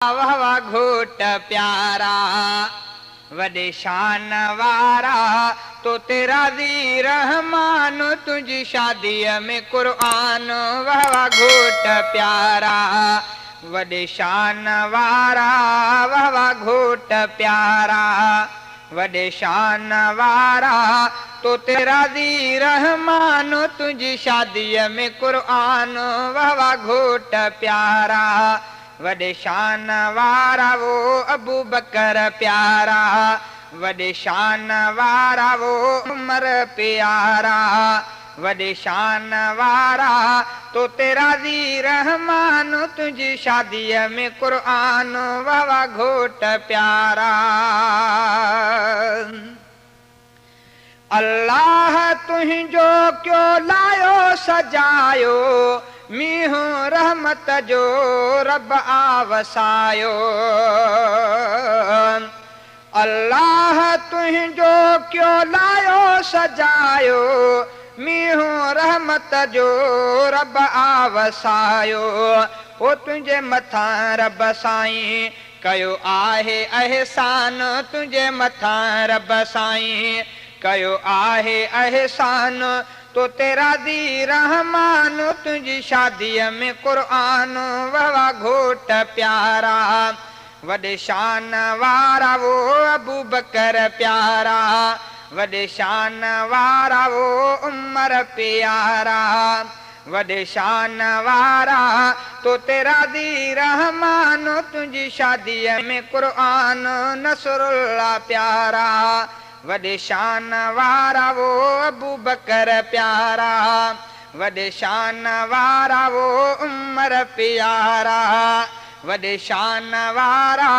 वाह वाह घोट प्यारा वॾे शान वारा तो तेरा दी रहमान तुझी शादीअ में क़ुरान। वाह वाह घोट प्यारा वॾे शान वारा वाह वाह घोट प्यारा वॾे शान वारा तो तेरा दी रहमान तुझी शादीअ में क़ुरान। वाह वाह घोट प्यारा वॾे शान वारा वो अबू बकर प्यारा वॾे शान वारा वो उमर प्यारा वॾे शान वारा तो तेरा दी रहमान तुझी शादीअ में क़ुरान। वाह वाह घोट प्यारा अल्लाह तुंहिंजो क्यों लायो सजायो मींहुं रहमत जो रब आवसायो। अल्लाह तुंहिंजो क्यों लायो सजायो मींहुं रहमत जो रब आवसायो। ओ तुंहिंजे मथां रब साईं कयो आहे अहसान तुंहिंजे मथां रब साईं कयो आहे अहसान तो तेरा दी रहमान तुझी शादीअ में क़ुरान। वाह वाह घोट प्यारा वॾे शान वारा वो अबू बकर प्यारा वॾे शान वारा वो उमर प्यारा वॾे शान वारा तो तेरा दी रहमान तुझी शादीअ में क़ुरान। नसरुल्लाह प्यारा वॾे शान वारा वो अबू बकर प्यारा वॾे शान वारा वो उमर प्यारा वॾे शान वारा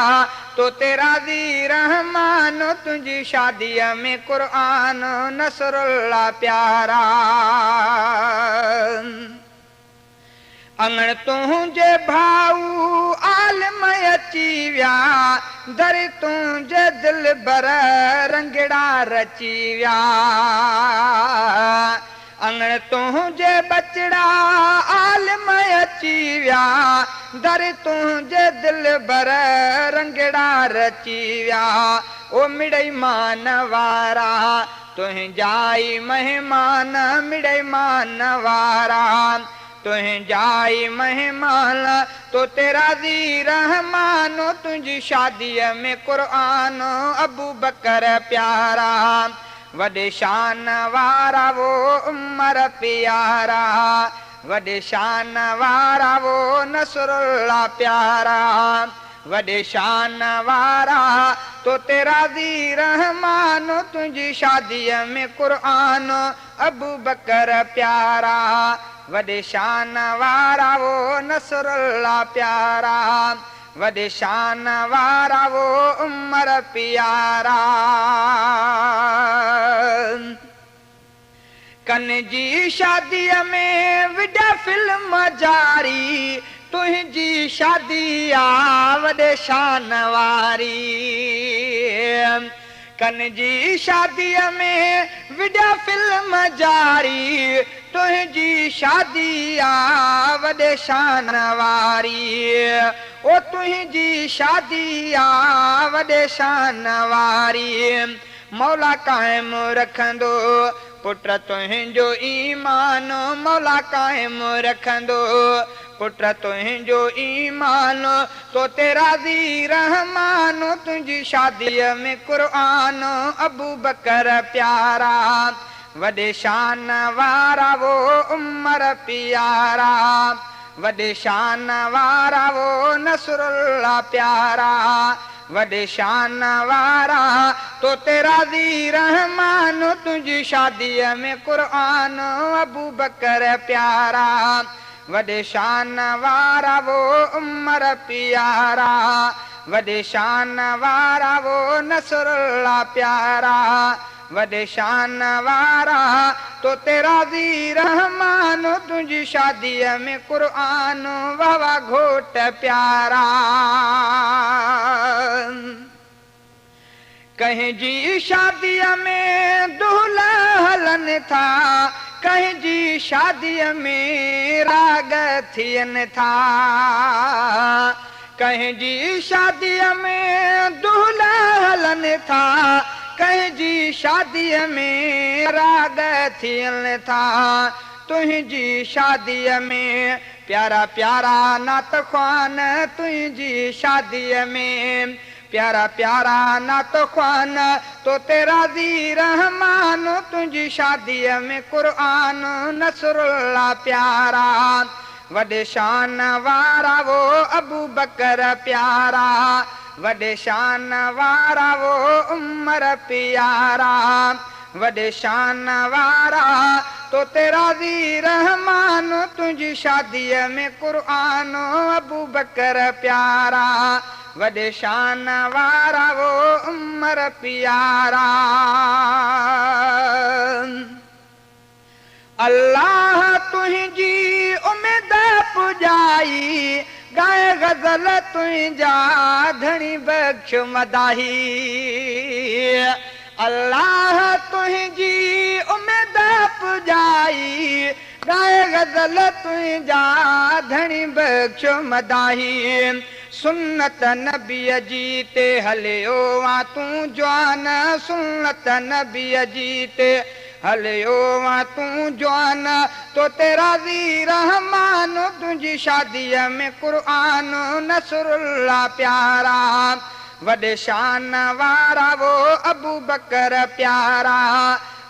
तो तेरा दी रहमान तुझी शादीअ में क़ुरान। नसरुल्लाह प्यारा अङण तुंहिंजे भाऊ आलिम अची विया दर तुंहिंजे दिल भर रंगड़ा रची विया। अङण तुंहिंजे बचड़ा आलिम अची विया दर तुंहिंजे दिल भर रंगड़ा रची विया। ओ मिड़ई मान वारा तुंहिंजा ई महिमान मिड़ई मान वारा तुंहिंजा ई महिमान तो तेरा दी रहमान तुझी शादीअ में क़ुरान। अबू बकर प्यारा वॾे शान वारा वो उमर प्यारा वॾे शान वारा वो नसरुल्लाह प्यारा वॾे शान वारा तो तेरा दी रहमान तुझी शादीअ में क़ुरान। अबू बकर प्यारा वॾे शान वारा वो नसरुल्लाह प्यारा वॾे शान वारा वो उमर प्यारा। कन जी शादीअ में विॾा फिल्म जारी तुंहिंजी शादी आ वॾे शान वारी। कन जी शादीअ में विॾा फिल्म जारी तुंहिंजी शादी आ वॾे शान वारी। ओ तुंहिंजी शादी आ वॾे शान वारी। मौला क़ाइम रखंदो पुट तुंहिंजो ईमान मौला क़ाइम रखंदो पुट तुंहिंजो ईमान तो तेरा दी रहमान तुझी शादीअ में क़ुरान। अबू बकर प्यारा वॾे शान वारा वो उमर प्यारा वॾे शान वारा वो नसरुल्लाह प्यारा वॾे शान वारा तो तेरा दी रहमान तुझी शादीअ में क़ुरान। अबू बकर प्यारा वॾे शान वारा वो उमर प्यारा वॾे शान वारा वो नसरुल्लाह प्यारा वॾे शान वारा तो तेरा दी रहमान तुझी शादीअ में क़ुरान। वाह वाह घोट प्यारा कहीं जी शादीअ में दूल्हा हलन था कहीं जी शादीअ में राग थियन था कहीं जी शादीअ में दूल्हा हलनि था, कहीं जी शादीअ में राग थियनि था। तुंहिंजी शादीअ में प्यारा प्यारा नात ख़्वान, तुंहिंजी शादीअ में प्यारा प्यारा नात ख़्वान, तो तेरा ज़ी रहमान, तुंहिंजी शादीअ में क़ुरान नसरुल्लाह प्यारा। वॾे शान वारा वो अबू बकर प्यारा, वॾे शान वारा वो उमर प्यारा, वॾे शान वारा तो तेरा ज़ी रहमान, तुंहिंजी शादीअ में क़ुरान अबू बकर प्यारा, वॾे शान वारा वो उमर प्यारा। अल्लाह तुंहिंजी उम्मीद पुॼाई, गाए गज़ल तुंहिंजा धणी बख़्श मदाही। अल्लाह तुंहिंजी उम्मीद पुॼाई, गाए गज़ल तुंहिंजा धणी बख़्श मदाही। सुन्नत नबीअ जी ते हलियो आ तूं जवान, सुन्नत नबीअ जी ते हलियो आ तूं जवान, तो तेरा ज़ी रहमान, तुंहिंजी शादीअ में क़ुरान नसरुल्लाह प्यारा। वॾे शान वारा वो अबू बकर प्यारा,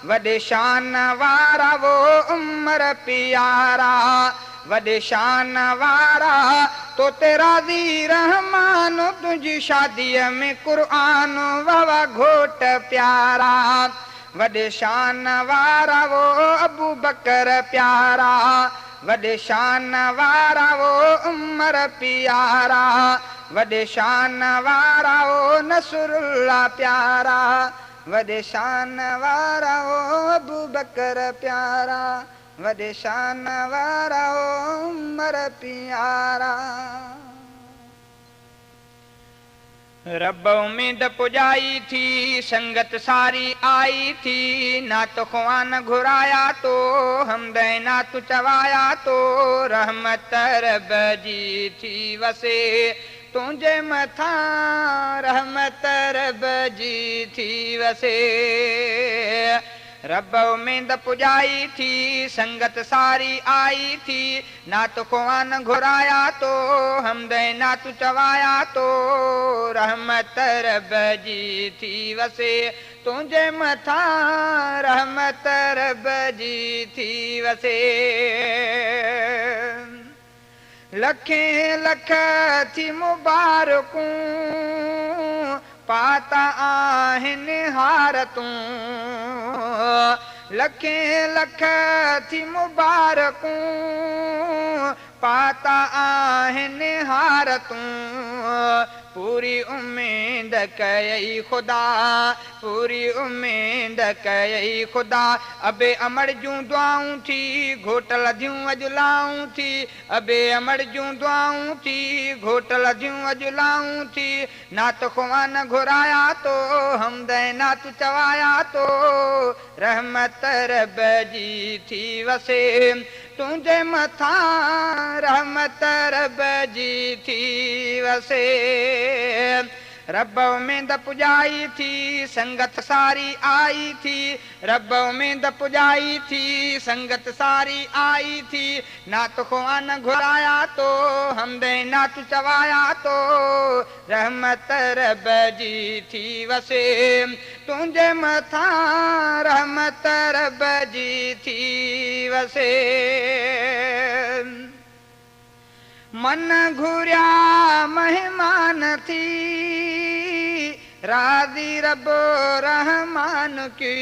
वॾे शान वारा वो उमर प्यारा, वॾे शान वारा तो तेरा ज़ी रहमान, तुंहिंजी शादीअ में क़ुरान वावा घोट प्यारा। वॾे शान वारा वो अबू बकर प्यारा, वॾे शान वारा वो उमर प्यारा, वॾे शान वारा वो नसरुल्लाह प्यारा, वॾे शान वारा वो अबू बकर प्यारा, वॾे शान वारा वो उमर प्यारा। रब उम्मीद पुॼाई थी, संगत सारी आई थी, नात ख़्वान घुराया तो हमदे नात चवाया तो, रहमत रब जी थी वसे तुंहिंजे मथां, रहमत रब जी थी वसे। रब उम्मीद पुॼाई थी, संगत सारी आई थी, नात ख़्वान घुराया तो हमदे नात चवाया तो, रहमत रब जी थी वसे तुंहिंजे मथां, रहमत रब जी थी वसे। लखें लख थी मुबारकूं पाता आहिनि हारतूं, लखें लख थी मुबारकूं पाता आहिनि हारतूं, पूरी उम्मीद कयई खुदा, पूरी उम्मीद कयई खुदा, अबे अमर जूं दुआऊं थी घोट लधियूं अजलाऊं थी, अबे अमर जूं दुआऊं थी घोट लधियूं अजलाऊं थी, नात ख़्वान घुराया तो हमदे नात चवाया तो, रहमत रब जी थी वसे तुंहिंजे मथां, रहमत रब जी थी वसे। रब उम्मीद पुॼाई थी, संगत सारी आई थी, रब उम्मीद पुॼाई थी, संगत सारी आई थी, नात ख़्वान घुराया तो हमदे नात चवाया तो, रहमत रब जी थी वसे तुंहिंजे मथां, रहमत रब जी थी वसे। मन घुरिया मेहमान थी, राज़ी रब रहमान की,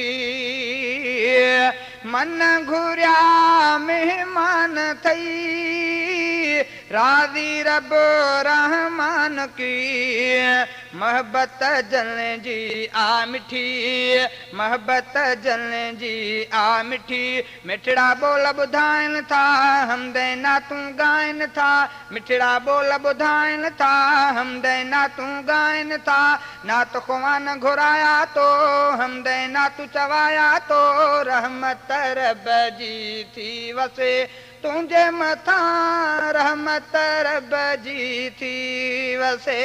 मन घुरिया मेहमान थई, राज़ी रब रहमान की, मोहब्बत जलने जी आ मिठी, मोहब्बत जलने जी आ मिठी, मिठड़ा बोल ॿुधाइनि था हमदे नातूं ॻाइनि था, मिठड़ा बोल ॿुधाइनि था हमदे नातूं ॻाइनि था, नात ख़्वान घुराया तो हमदे नातूं चवाया तो, रहमत रब जी थी वसे तुंहिंजे मथां रहमत रब जी थी वसे।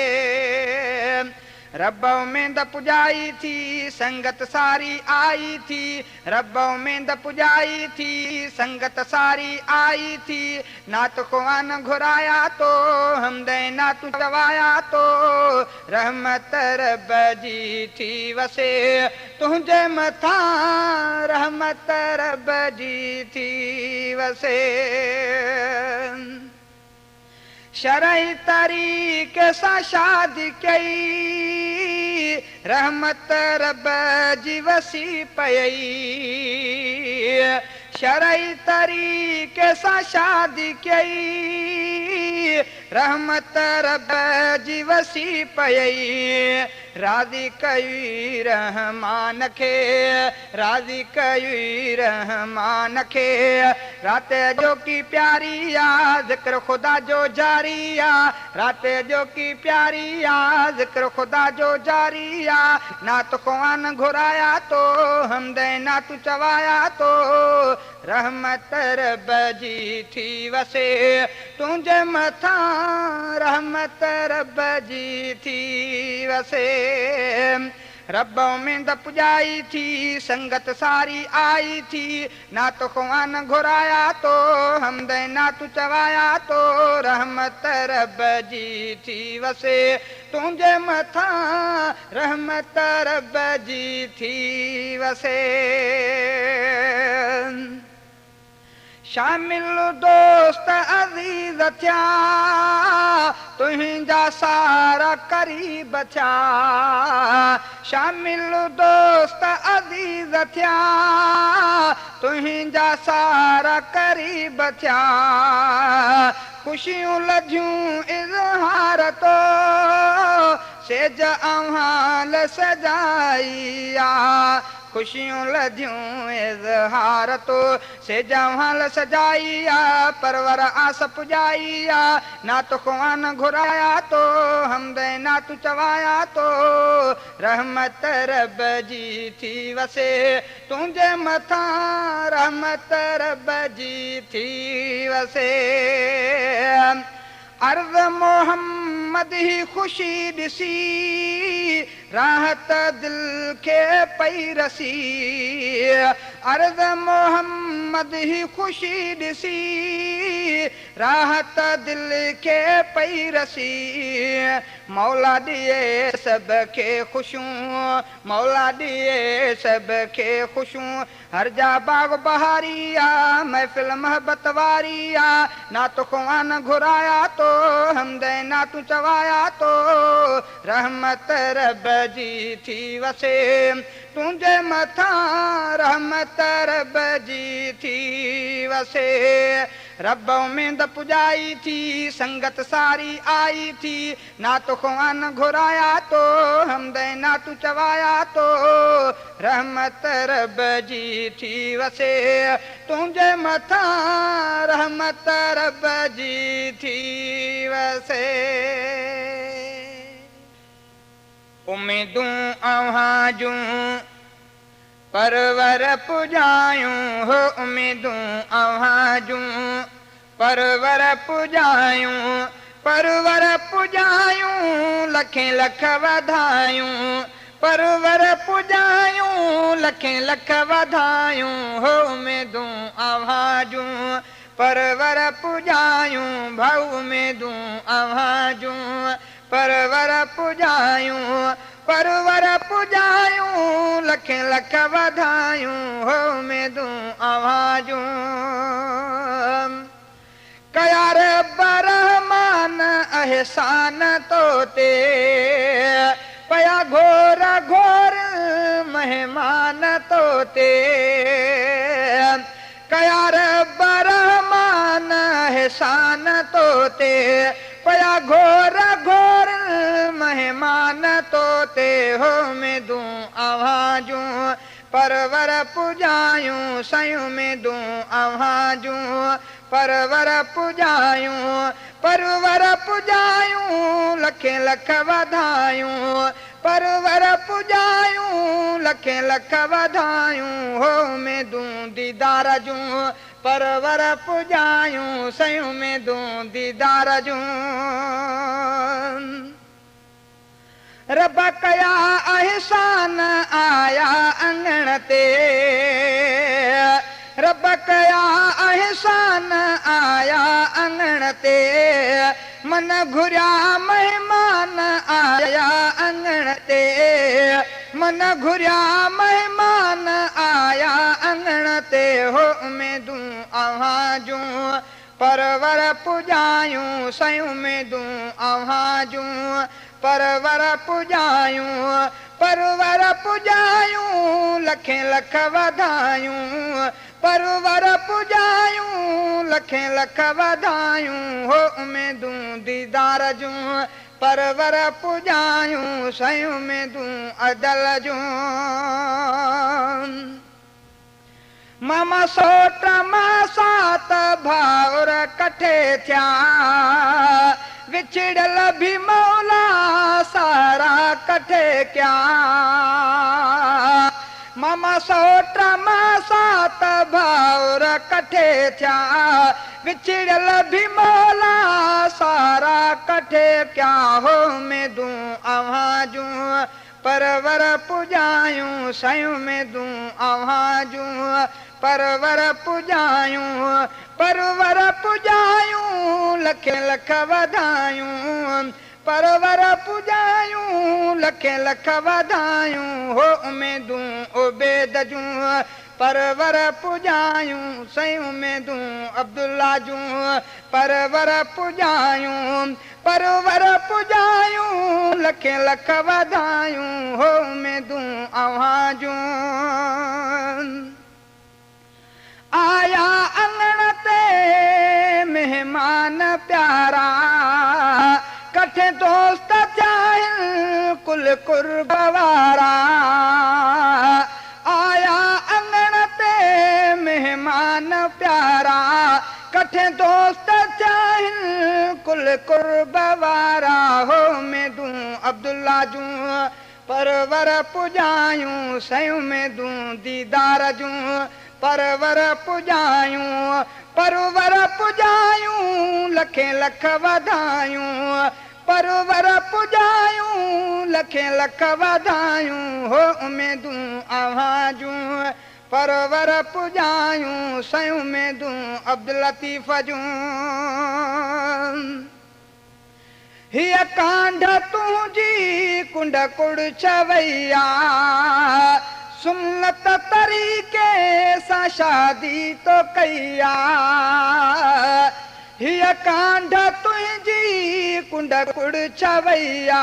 रब उमेद पुॼाई थी संगत सारी आई थी, रब उमेद पुॼाई थी संगत सारी आई थी। नात ख़ुआन घुराया तो हमदे नातू चवाया तो रहमत रब जी थी वसे। तुंहिंजे मथां रहमत रब जी थी वसे। शरई तरीक़े सां शादी कई रहमत रब जी वसी पई। शरई तरीक़े सां शादी कई रहमत रब जी वसी पई। राज़ी कई रहमान खे, राज़ी कई रहमान खे। रात जो की प्यारी आ ज़िक्र ख़ुदा जो जारी आ, रात जो की प्यारी आ ज़िक्र ख़ुदा जो जारी आ। नात ख़ुआन घुराया तो हमदे नातू चवाया तो रहमत रब जी थी वसे। तुंहिंजे मथां रहमत रब जी थी वसे। रब उमेद पुॼाई थी संगत सारी आई थी। नात ख़ुआन घुराया तो हमदे नातू चवाया तो रहमत रब जी थी वसे। तुंहिंजे मथां रहमत रब जी थी वसे। शामिल दोस्त अज़ीज़ थिया तुंहिंजा सारा क़रीब थिया। शामिल दोस्त अज़ीज़ थिया तुंहिंजा सारा क़रीब थिया। ख़ुशियूं लधियूं इज़हार तो सेज अव्हाल सजाई आ। ख़ुशियूं लधियूं इज़हार तो सेज अव्हाल सजाई आ। परवर आस पुॼाई आ। नात ख़ुआन घुराया तो हमदे नातू चवाया तो रहमत रब जी थी वसे। तुंहिंजे मथां रहमत रब जी थी वसे। अर्ज़ मोहम्मद ही ख़ुशी ॾिसी राहत दिल खे पई रसी। अर्ज़ मोहम्मद ही ख़ुशी ॾिसी राहत दिल खे पई रसी। मौला ॾिए सभ खे ख़ुशियूं, मौला ॾिए सभ खे ख़ुशियूं। हर जा बाग़ बहारी आ महफ़िल महबत वारी आ। नात ख़ुआन घुराया तो हमदे नातू चवाया तो रहमत रब जी थी वसे। तुंहिंजे मथां रहमत रब जी थी वसे। रब उमेद पुॼाई थी संगत सारी आई थी। नात ख़ुआन घुराया तो हमदे नातू चवाया तो रहमत रब जी थी वसे। तुंहिंजे मथां रहमत रब जी थी वसे। उमेदूं अव्हां जूं परवर पुॼायूं हो, उमेदूं अव्हां जूं परवर पुॼायूं। परवर पुॼायूं लखें लख वधायूं। परवर पुॼायूं लखें लख वधायूं हो उमेदूं अव्हां जूं परवर पुॼायूं। भाऊ उमेदूं अव्हां जूं परवर पुॼायूं। परवर पुॼायूं लखें लख वधायूं हो उमेदूं अव्हां जूं। कया रब रहमान अहसान तो ते पया घोर घोर मेहमान तो ते। कया रब रहमान अहसान तो ते पया घोर घोर मेहमान तो ते हो उमेदूं अव्हां जूं परवर पुॼायूं। सयूं उमेदूं अव्हां जूं परवर पुॼायूं। परवर पुॼायूं लखें लख वधायूं। परवर पुॼायूं लखें लख वधायूं हो उमेदूं दीदार जूं परवर पुजायूं सयूं में दूं दीदार जूं रब कया अहसान आया अंगण ते रब कया अहसान आया अंगण ते मन घुरिया मेहमान आया अंगण ते मन घुरिया मेहमान आया अंगण ते हो उमेदूं अव्हां जूं परवर पुजायूं सयूं में दूं अव्हां जूं परवर पुजायूं परवर पुजायूं लखे लख वधायूं परवर पुजायूं लखे लख वधायूं हो उमेदूं दीदार जूं परवर पुजायूं सयूं में दूं अदल जूं मामा सोट मां सात भाउर कठे थिया विछड़ल भी मौला सारा कठे क्या मामा सोट मां सात भाउर कठे थिया विछड़ल भी मौला सारा कठे क्या हो में दूं अव्हां जूं परवर पुजायूं सयूं में दूं अव्हां जूं परवर पुजायूं परवर पुजायूं लखे लख वधायूं परवर पुजायूं लखे लख वधायूं हो उमेदूं उबैद जूं परवर पुजायूं सयूं में दूं अब्दुल्ला जूं परवर पुजायूं परवर पुजायूं लखे लख वधायूं हो में दूं अव्हां जूं आया अंगण ते मेहमान प्यारा कठे दोस्त चाहिन कुल कुर्ब वारा आया अंगण ते मेहमान प्यारा कठे दोस्त चाहिन कुल कुर्ब वारा हो में दूं अब्दुल्ला जूं परवर पुजायूं सयूं में दूं दीदार जूं परवर पुजायूं परवर पुजायूं लखे लख वधायूं परवर पुजायूं लखे लख वधायूं हो उमेदूं अव्हां जूं परवर पुजायूं सयूं में दूं अब्दुल लतीफ़ जूं हिय कांढ तुंहिंजी कुंड कुड़ चवैया सुन्नत तरीक़े सां शादी तो कया हिय कांढ तुंहिंजी कुंड कुड़ चवैया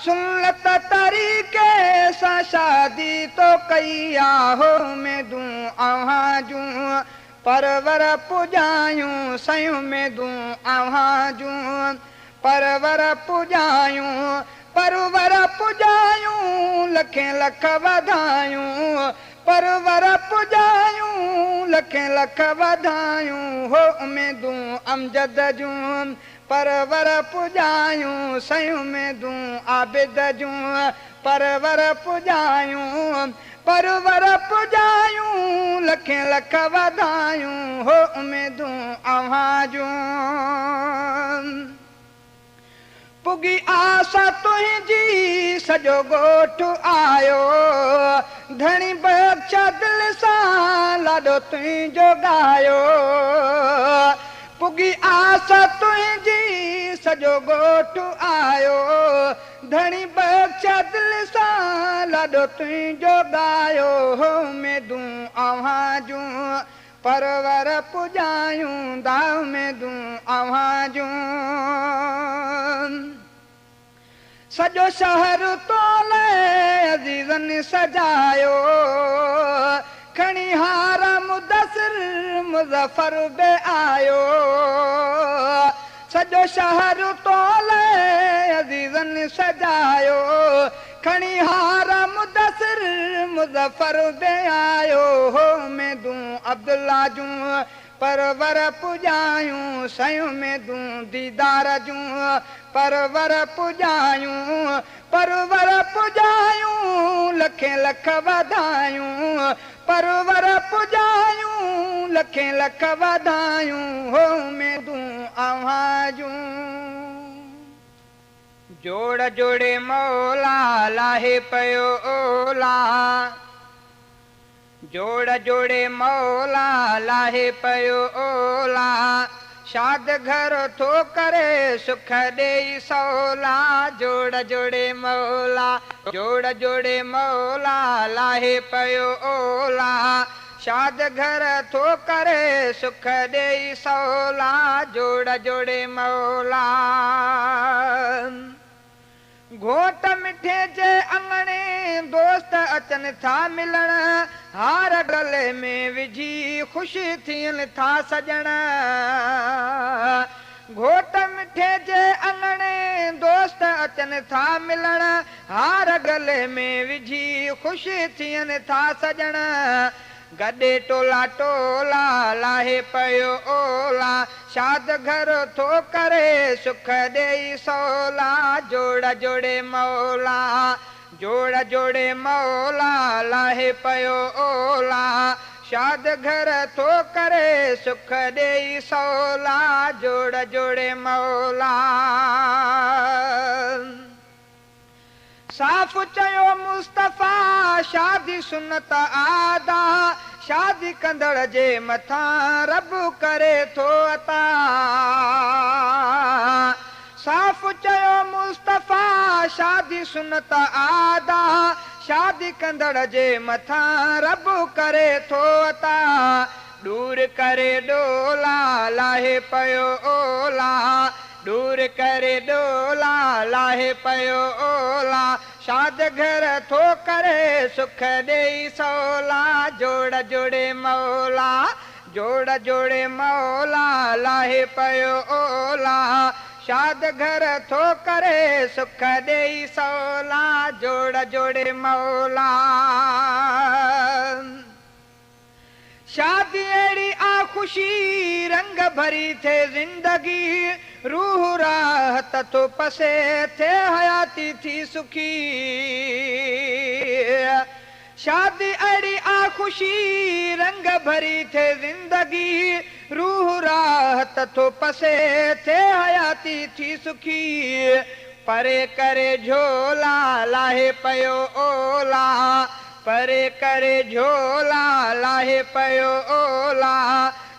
सुन्नत तरीक़े सां शादी तो कया हो में दूं अव्हां जूं परवर पुजायूं सयूं में दूं अव्हां जूं परवर पुजायूं परवर पुजायूं लखे लख वधायूं परवर पुजायूं लखे लख वधायूं हो उमेदूं अमजद जूं परवर पुजायूं सयूं में दूं आबिद जूं परवर पुजायूं परवर पुजायूं लखे लख वधायूं हो उमेदूं अव्हां जूं पुगी आस तुंहिंजी सॼो ॻोठु आयो धणी बख्शा दिल सां लाॾो तुंहिंजो ॻायो पुगी आस तुंहिंजी सॼो ॻोठु आयो धणी बख्शा दिल सां लाॾो तुंहिंजो ॻायो हो में दूं अव्हां जूं परवर पुजायूं दाव में दूं अव्हां जूं सॼो शहर तोले अज़ीज़नि सजायो खणी हार मुदसिर मुज़फ़र बे आयो सॼो शहर तोले अज़ीज़नि सजायो खणी हार मुदसिर मुज़फ़र बे आयो हो में दूं अब्दुल्ला जूं परवर पुजायूं सयूं में दूं दीदार जूं परवर पुजायूं परवर पुजायूं लखे लख वधायूं परवर पुजायूं लखे लख वधायूं हो में दूं आवाजूं जोड़ जोड़े मौला लाहे पयो ओला जोड़ जोड़े मौला लाहे पयो ओला शाद घर थो करे सुख दे सौला जोड़ जोड़े मौला जोड़ जोड़े मौला लाहे पयो ओला शाद घर थो करे सुख दे सौला जोड़ जोड़े मौला घोट मिठे जे अंगणे दोस्त अचन था मिलण हार गले में विझी खुशी थियन था सजण घोट मिठे जे अंगणे दोस्त अचन था मिलण हार गले में विझी खुशी थियन था सजण गडे टोला टोला लाहे पयो ओला शाद घर थो करे सुख दे सौला जोड़ जोड़े मौला जोड़ जोड़े मौला लाहे पयो ओला शाद घर थो करे सुख दे सौला जोड़ जोड़े मौला साफ़ चयो मुस्तफ़ा शादी सुन्नत आदा शादी कंदड़ जे मथा रब करे थो अता साफ़ चयो मुस्तफ़ा शादी सुन्नत आदा शादी कंदड़ जे मथा रब करे थो अता दूर करे डोला लाहे पयो ओला दूर करे डोला लाहे पयो ओला शाद घर थो करे सुख दे सौला जोड़ जोड़े मौला जोड़ जोड़े मौला लाहे पयो ओला शाद घर थो करे सुख दे सौला जोड़ जोड़े मौला शादी अड़ी आ खुशी रंग भरी थे जिंदगी रूह राहत तो पसे थे हयाती थी सुखी शादी अड़ी आ खुशी रंग भरी थे जिंदगी रूह राहत तो पसे थे हयाती थी सुखी परे करे झोला लाहे पयो ओला परे करे झोला लाहे पयो ओला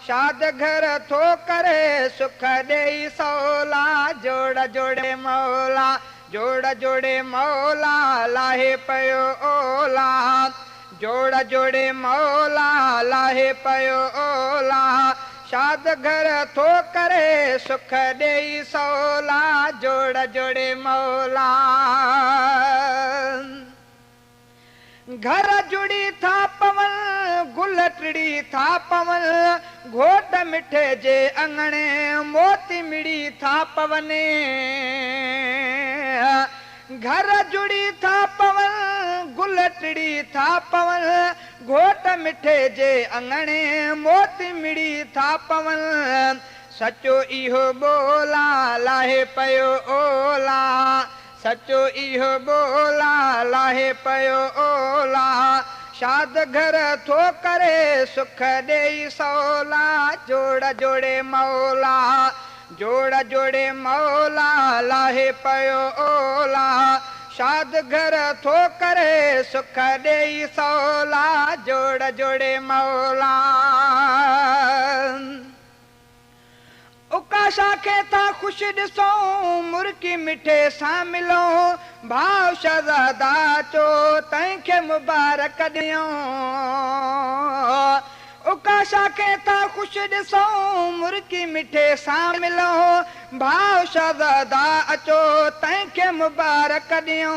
शाद घर थो करे सुख दे सौला जोड़ जोड़े मौला जोड़ जोड़े मौला लाहे पयो ओला जोड़ जोड़े मौला लाहे पयो ओला शाद घर थो करे सुख दे सौला जोड़ जोड़े मौला घर जुड़ी था पवन गुल टिड़ी था पवन घोट मिठे जे अंगणे मोती मिड़ी था पवने घर जुड़ी था पवन गुल टिड़ी था पवन घोट मिठे जे अंगणे मोती मिड़ी था पवन सचो इहो बोला लाहे पयो ओला सचो इहो बोला लाहे पयो ओला शाद घर थो करे सुख दे सौला जोड़ जोड़े मौला जोड़ जोड़े मौला लाहे पयो ओला शाद घर थो करे सुख दे सौला जोड़ जोड़े मौला उकाशा के था खुश ॾिसो मुर्की मिठे सां मिलो भाव शहज़ादा चो तंहिंखे मुबारक ॾियो उकाशा के था खुश ॾिसो मुर्की मिठे सां मिलो भाव शहज़ादा अचो तंहिंखे मुबारक ॾियो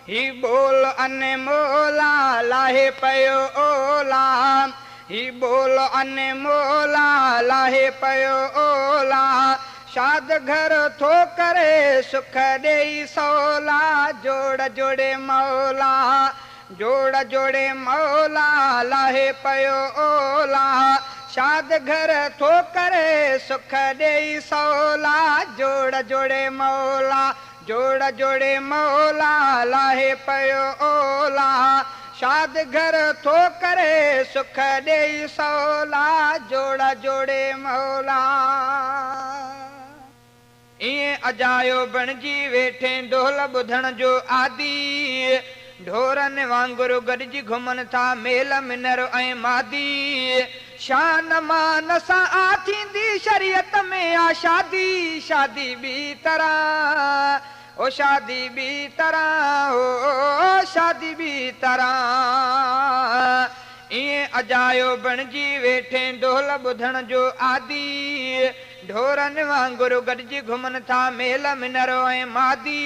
ही बोल अने मोला लाहे पयो ओला ही बोल अने मोला लाहे पयो ओला शाद घर थो करे सुख दे सौला जोड़ जोड़े मौला जोड़ जोड़े मौला लाहे पयो ओला शाद घर थो करे सुख ॾेई सौला जोड़ जोड़े मौला जोड़ जोड़े मौला लाहे पयो ओला शाद घर थो करे सुख ॾेई सौला जोड़ जोड़े मौला इएं अजायो बणिजी वेठे ढोल ॿुधण जो आदि ढोरनि वांगुरु गॾिजी घुमनि था मेल मिनर ऐं मादी शान मान सां आ थींदी शरीयत में आ शादी शादी ॿी तरह ओ शादी ॿी तरह ओ शादी ॿी तरह इएं अजायो बणिजी वेठे ढोल ॿुधण जो आदि ढोरनि वांगुरु गॾिजी घुमनि था मेल मिनर ऐं मादी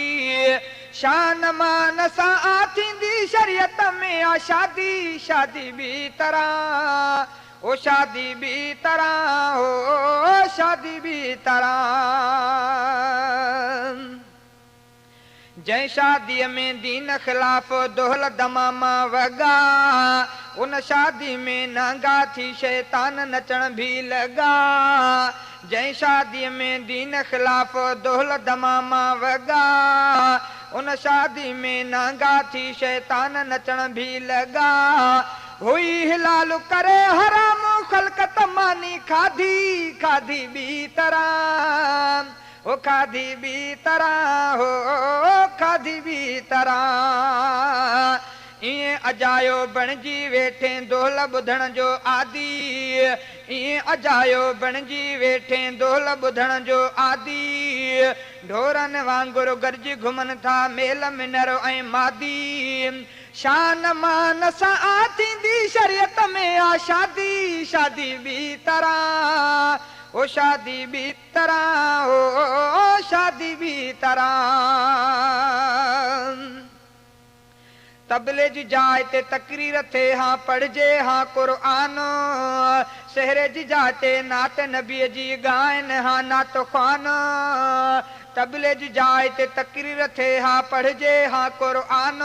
शान मान सां आ थींदी शरीयत में आ शादी शादी ॿी तरह ओ शादी ॿी तरह ओ शादी ॿी तरह जंहिं शादीअ में दीन ख़िलाफ़ दोहल दमामा वॻा उन शादी में नांगा थी शैतान नचण भी लॻा जंहिं शादीअ में दीन ख़िलाफ़ दोहल दमामा वॻा उन शादी में नांगा थी शैतान नचण भी लॻा हुई हिलाल करे हराम ख़लक़त मानी खाधी खाधी ॿी तरह ओ खाधी ॿी तरह हो खाधी ॿी तरह इएं अजायो बणिजी वेठे दोहल ॿुधण जो आदि इएं अजायो बणिजी वेठे दोहल ॿुधण जो आदि ढोरनि वांगुरु गॾिजी घुमनि था मेल मिनर ऐं मादी शान मान सां आ थींदी शरीयत में आ शादी शादी ॿी तरह ओ शादी ॿी तरह ओ शादी ॿी तरह तबले जी जाइ ते तकरीर थे हाँ पढ़जे हाँ कुरान सहरे जी जाइ ते नात नबीअ जी गायन हाँ नात ख़्वान तबले जी जाइ ते तकरीर थे हाँ पढ़जे हाँ कुरान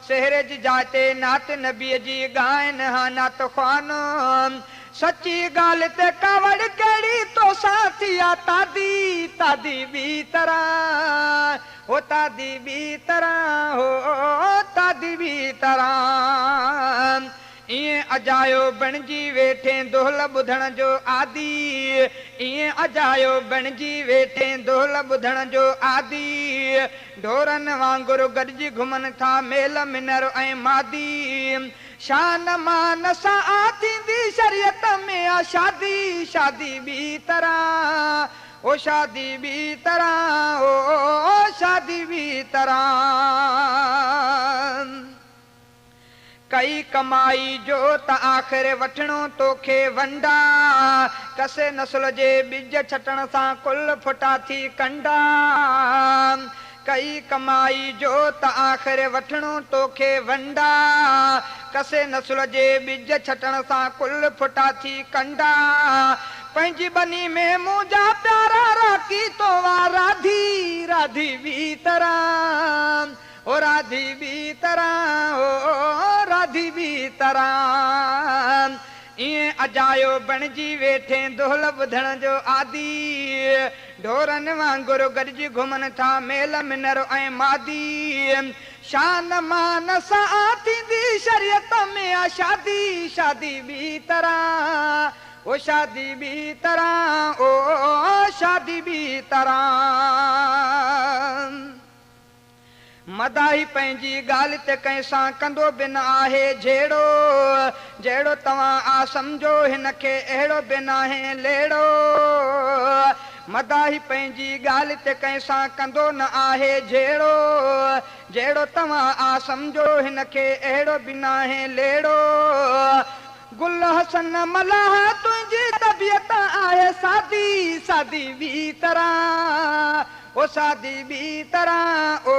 सहरे जी जाइ ते नात नबीअ जी गायन हाँ नात ख़्वान सची ॻाल्हि ते कावड़ कहिड़ी तो साथी आ तादी तादी ॿी तरह हो तादी ॿी तरह हो तादी ॿी तरह इएं अजायो बणिजी वेठे दोहल ॿुधण जो आदि इएं अजायो बणिजी वेठे दोहल ॿुधण जो आदि ढोरनि वांगुरु गॾिजी घुमनि था मेल मिनर ऐं मादी शान मान सां आ थींदी शरीयत में आ शादी शादी ॿी तरह ओ शादी ॿी तरह ओ शादी ॿी तरह कई कमाई जो त आख़िर वठणो तोखे वंडा कसे नस्ल जे ॿिज छटण सां कुल फुटा थी कंडा कई कमाई जो त आख़िर वठणो तोखे वंडा कसे नस्ल जे ॿिज छटण सां कुल फुटा थी कंडा पंहिंजी बनी में मुंहिंजा प्यारा राखी तो वा राधी राधी ॿी तरह ओ राधी ॿी तरह ओ राधी ॿी तरह इएं अजायो बणिजी वेठे दोहल ॿुधण जो आदि ढोरनि वांगुरु गॾिजी घुमनि था मेल मिनर ऐं मादी शान मान सां आ थींदी शरीयत में आ शादी शादी ॿी तरह ओ शादी ॿी तरह ओ शादी ॿी तरह मदाही पंहिंजी ॻाल्हि ते कंहिंसां कंदो बि न आहे जहिड़ो जहिड़ो तव्हां आ सम्झो हिन खे अहिड़ो बि न आहे लेड़ो मदाही पंहिंजी ॻाल्हि ते कंहिंसां कंदो न आहे जहिड़ो जहिड़ो तव्हां आ सम्झो हिन खे अहिड़ो बि न आहे लेड़ो गुल हसन मलाह तुंहिंजी तबियत आहे सादी सादी ॿी तरह ओ शादी ॿी तरह ओ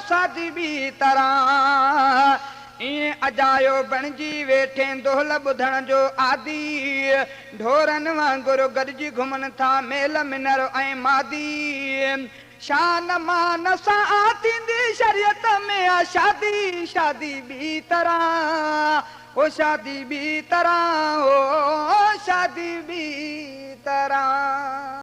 शादी ॿी तरह इएं अजायो बणिजी वेठे दोहल ॿुधण जो आदि ढोरनि वांगुरु गॾिजी घुमनि था मेल मिनर ऐं मादी शान मान सां आ थींदी शरीयत में आ शादी शादी ॿी तरह ओ शादी ॿी तरह ओ शादी भी तरह